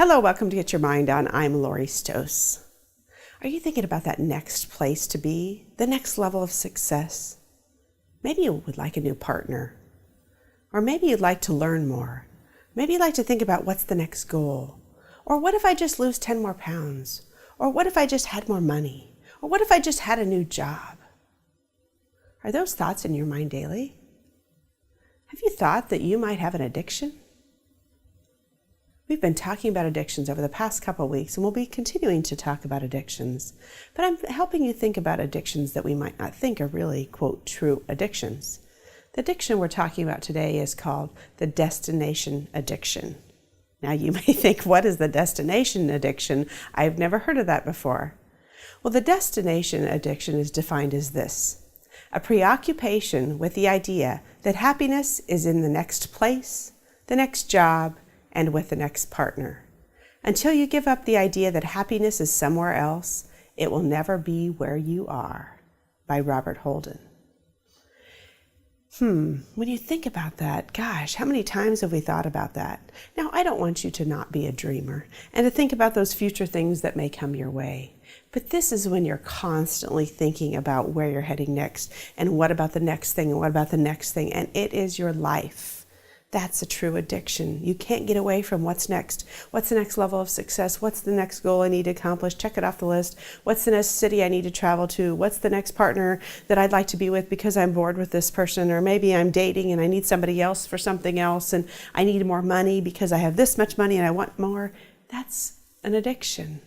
Hello, welcome to Get Your Mind On. I'm Lori Stohs. Are you thinking about that next place to be, the next level of success? Maybe you would like a new partner, or maybe you'd like to learn more. Maybe you'd like to think about what's the next goal, or what if I just lose 10 more pounds, or what if I just had more money, or what if I just had a new job? Are those thoughts in your mind daily? Have you thought that you might have an addiction? We've been talking about addictions over the past couple of weeks, and we'll be continuing to talk about addictions. But I'm helping you think about addictions that we might not think are really, quote, true addictions. The addiction we're talking about today is called the destination addiction. Now you may think, what is the destination addiction? I've never heard of that before. Well, the destination addiction is defined as this: a preoccupation with the idea that happiness is in the next place, the next job, and with the next partner. Until you give up the idea that happiness is somewhere else, it will never be where you are. By Robert Holden. When you think about that, gosh, how many times have we thought about that? Now, I don't want you to not be a dreamer and to think about those future things that may come your way. But this is when you're constantly thinking about where you're heading next, and what about the next thing, and what about the next thing, and it is your life. That's a true addiction. You can't get away from what's next. What's the next level of success? What's the next goal I need to accomplish? Check it off the list. What's the next city I need to travel to? What's the next partner that I'd like to be with because I'm bored with this person? Or maybe I'm dating and I need somebody else for something else, and I need more money because I have this much money and I want more. That's an addiction.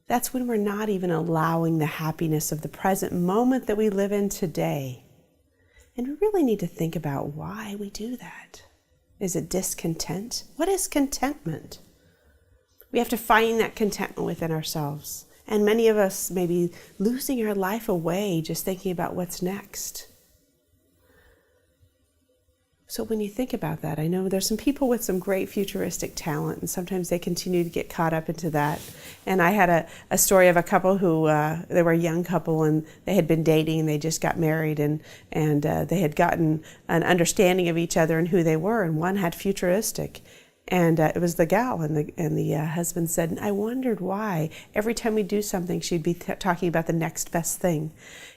That's when we're not even allowing the happiness of the present moment that we live in today. And we really need to think about why we do that. Is it discontent? What is contentment? We have to find that contentment within ourselves. And many of us may be losing our life away just thinking about what's next. So when you think about that, I know there's some people with some great futuristic talent, and sometimes they continue to get caught up into that. And I had a story of a couple who, they were a young couple, and they had been dating, and they just got married, and they had gotten an understanding of each other and who they were, and one had futuristic. And it was the gal, and the husband said, I wondered why every time we do something, she'd be talking about the next best thing.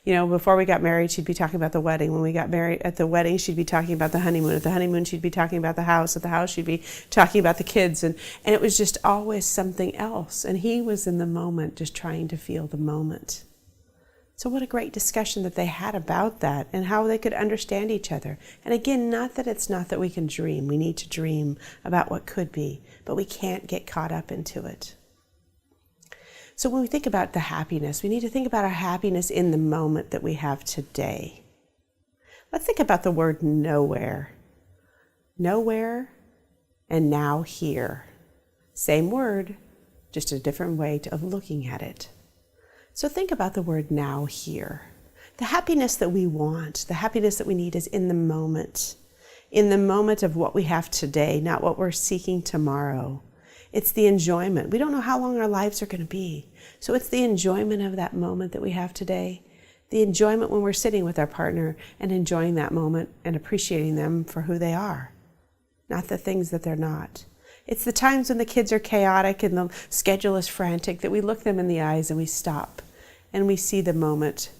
You know, before we got married, she'd be talking about the wedding. When we got married, at the wedding, she'd be talking about the honeymoon. At the honeymoon, she'd be talking about the house. At the house, she'd be talking about the kids. And it was just always something else. And he was in the moment, just trying to feel the moment. So what a great discussion that they had about that and how they could understand each other. And again, not that we can dream. We need to dream about what could be, but we can't get caught up into it. So when we think about the happiness, we need to think about our happiness in the moment that we have today. Let's think about the word nowhere. Nowhere and now here. Same word, just a different way of looking at it. So think about the word now here. The happiness that we want, the happiness that we need is in the moment of what we have today, not what we're seeking tomorrow. It's the enjoyment. We don't know how long our lives are going to be. So it's the enjoyment of that moment that we have today, the enjoyment when we're sitting with our partner and enjoying that moment and appreciating them for who they are, not the things that they're not. It's the times when the kids are chaotic and the schedule is frantic that we look them in the eyes and we stop and we see the moment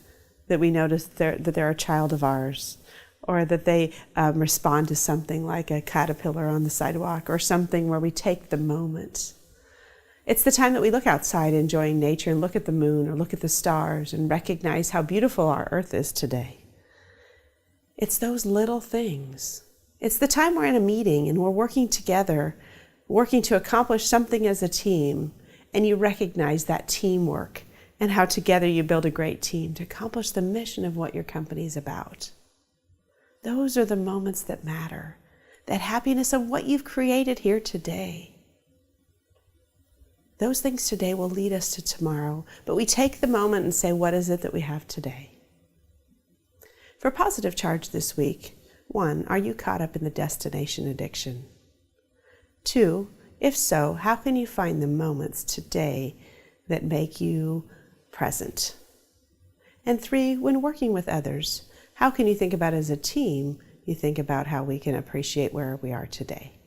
that we notice that they're a child of ours, or that they respond to something like a caterpillar on the sidewalk or something where we take the moment. It's the time that we look outside enjoying nature and look at the moon or look at the stars and recognize how beautiful our earth is today. It's those little things. It's the time we're in a meeting and we're working together, working to accomplish something as a team, and you recognize that teamwork and how together you build a great team to accomplish the mission of what your company is about. Those are the moments that matter, that happiness of what you've created here today. Those things today will lead us to tomorrow, but we take the moment and say, what is it that we have today? For positive charge this week, 1, are you caught up in the destination addiction? 2, if so, how can you find the moments today that make you present? And 3, when working with others, how can you think about as a team, you think about how we can appreciate where we are today?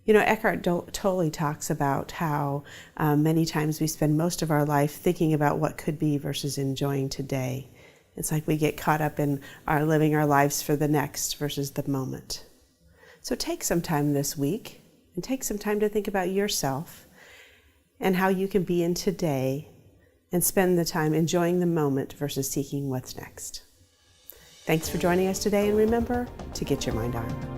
You know, Eckhart Tolle talks about how many times we spend most of our life thinking about what could be versus enjoying today. It's like we get caught up in living our lives for the next versus the moment. So take some time this week and take some time to think about yourself and how you can be in today and spend the time enjoying the moment versus seeking what's next. Thanks for joining us today, and remember to get your mind on.